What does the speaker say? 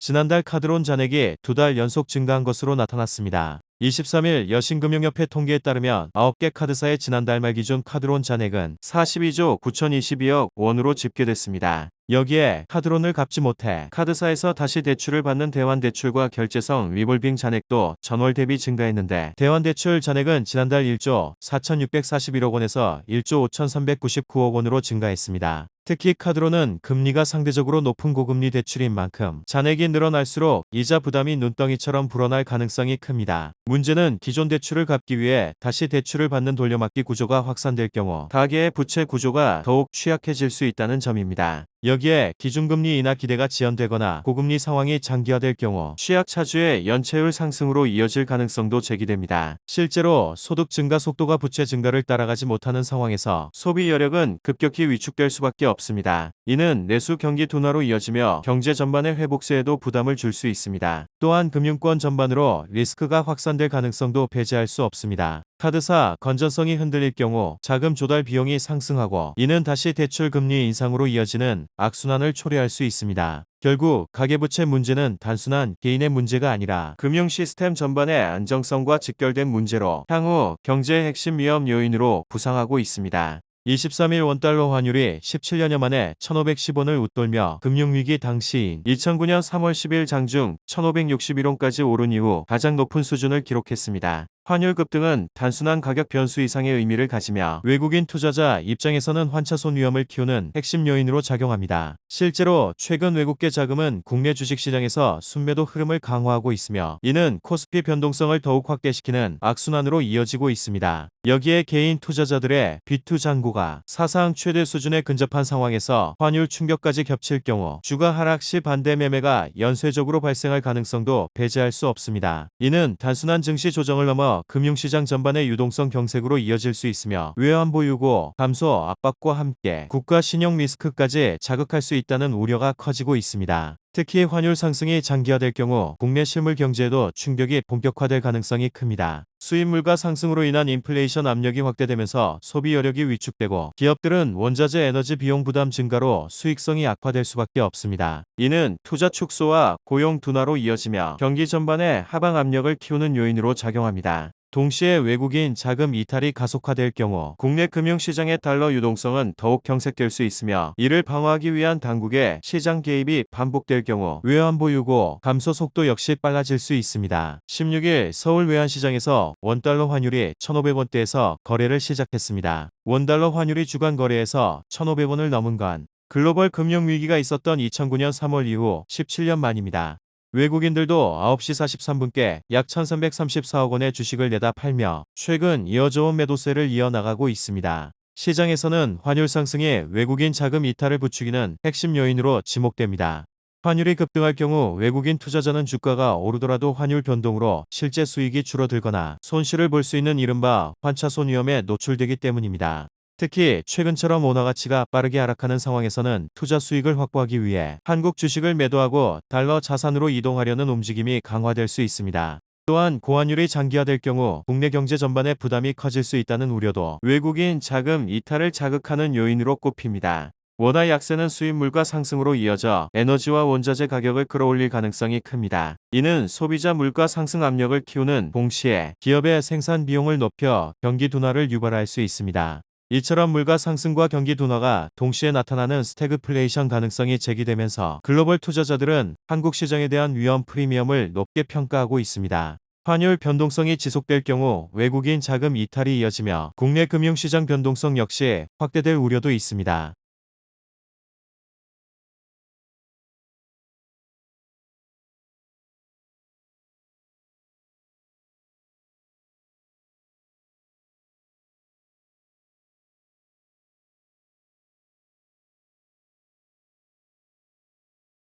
지난달 카드론 잔액이 2달 연속 증가한 것으로 나타났습니다. 23일 여신금융협회 통계에 따르면 9개 카드사의 지난달 말 기준 카드론 잔액은 42조 9,022억 원으로 집계됐습니다. 여기에 카드론을 갚지 못해 카드사에서 다시 대출을 받는 대환대출과 결제성 리볼빙 잔액도 전월 대비 증가했는데 대환대출 잔액은 지난달 1조 4,641억 원에서 1조 5,399억 원으로 증가했습니다. 특히 카드론은 금리가 상대적으로 높은 고금리 대출인 만큼 잔액이 늘어날수록 이자 부담이 눈덩이처럼 불어날 가능성이 큽니다. 문제는 기존 대출을 갚기 위해 다시 대출을 받는 돌려막기 구조가 확산될 경우 가계의 부채 구조가 더욱 취약해질 수 있다는 점입니다. 여기에 기준금리 인하 기대가 지연되거나 고금리 상황이 장기화될 경우 취약차주의 연체율 상승으로 이어질 가능성도 제기됩니다. 실제로 소득 증가 속도가 부채 증가를 따라가지 못하는 상황에서 소비 여력은 급격히 위축될 수밖에 없습니다. 이는 내수 경기 둔화로 이어지며 경제 전반의 회복세에도 부담을 줄 수 있습니다. 또한 금융권 전반으로 리스크가 확산될 가능성도 배제할 수 없습니다. 카드사 건전성이 흔들릴 경우 자금 조달 비용이 상승하고 이는 다시 대출 금리 인상으로 이어지는 악순환을 초래할 수 있습니다. 결국 가계부채 문제는 단순한 개인의 문제가 아니라 금융 시스템 전반의 안정성과 직결된 문제로 향후 경제의 핵심 위험 요인으로 부상하고 있습니다. 23일 원달러 환율이 17년여 만에 1,510원을 웃돌며 금융위기 당시인 2009년 3월 10일 장중 1,561원까지 오른 이후 가장 높은 수준을 기록했습니다. 환율 급등은 단순한 가격 변수 이상의 의미를 가지며 외국인 투자자 입장에서는 환차손 위험을 키우는 핵심 요인으로 작용합니다. 실제로 최근 외국계 자금은 국내 주식시장에서 순매도 흐름을 강화하고 있으며 이는 코스피 변동성을 더욱 확대시키는 악순환으로 이어지고 있습니다. 여기에 개인 투자자들의 비투 잔고가 사상 최대 수준에 근접한 상황에서 환율 충격까지 겹칠 경우 주가 하락 시 반대 매매가 연쇄적으로 발생할 가능성도 배제할 수 없습니다. 이는 단순한 증시 조정을 넘어 금융시장 전반의 유동성 경색으로 이어질 수 있으며 외환 보유고 감소 압박과 함께 국가 신용 리스크까지 자극할 수 있다는 우려가 커지고 있습니다. 특히 환율 상승이 장기화될 경우 국내 실물 경제에도 충격이 본격화될 가능성이 큽니다. 수입 물가 상승으로 인한 인플레이션 압력이 확대되면서 소비 여력이 위축되고 기업들은 원자재 에너지 비용 부담 증가로 수익성이 악화될 수밖에 없습니다. 이는 투자 축소와 고용 둔화로 이어지며 경기 전반에 하방 압력을 키우는 요인으로 작용합니다. 동시에 외국인 자금 이탈이 가속화될 경우 국내 금융시장의 달러 유동성은 더욱 경색될 수 있으며 이를 방어하기 위한 당국의 시장 개입이 반복될 경우 외환 보유고 감소 속도 역시 빨라질 수 있습니다. 16일 서울 외환시장에서 원달러 환율이 1,500원대에서 거래를 시작했습니다. 원달러 환율이 주간 거래에서 1,500원을 넘은 건 글로벌 금융위기가 있었던 2009년 3월 이후 17년 만입니다. 외국인들도 9시 43분께 약 1,334억 원의 주식을 내다 팔며 최근 이어져온 매도세를 이어나가고 있습니다. 시장에서는 환율 상승이 외국인 자금 이탈을 부추기는 핵심 요인으로 지목됩니다. 환율이 급등할 경우 외국인 투자자는 주가가 오르더라도 환율 변동으로 실제 수익이 줄어들거나 손실을 볼 수 있는 이른바 환차손 위험에 노출되기 때문입니다. 특히 최근처럼 원화 가치가 빠르게 하락하는 상황에서는 투자 수익을 확보하기 위해 한국 주식을 매도하고 달러 자산으로 이동하려는 움직임이 강화될 수 있습니다. 또한 고환율이 장기화될 경우 국내 경제 전반에 부담이 커질 수 있다는 우려도 외국인 자금 이탈을 자극하는 요인으로 꼽힙니다. 원화 약세는 수입 물가 상승으로 이어져 에너지와 원자재 가격을 끌어올릴 가능성이 큽니다. 이는 소비자 물가 상승 압력을 키우는 동시에 기업의 생산 비용을 높여 경기 둔화를 유발할 수 있습니다. 이처럼 물가 상승과 경기 둔화가 동시에 나타나는 스태그플레이션 가능성이 제기되면서 글로벌 투자자들은 한국 시장에 대한 위험 프리미엄을 높게 평가하고 있습니다. 환율 변동성이 지속될 경우 외국인 자금 이탈이 이어지며 국내 금융시장 변동성 역시 확대될 우려도 있습니다.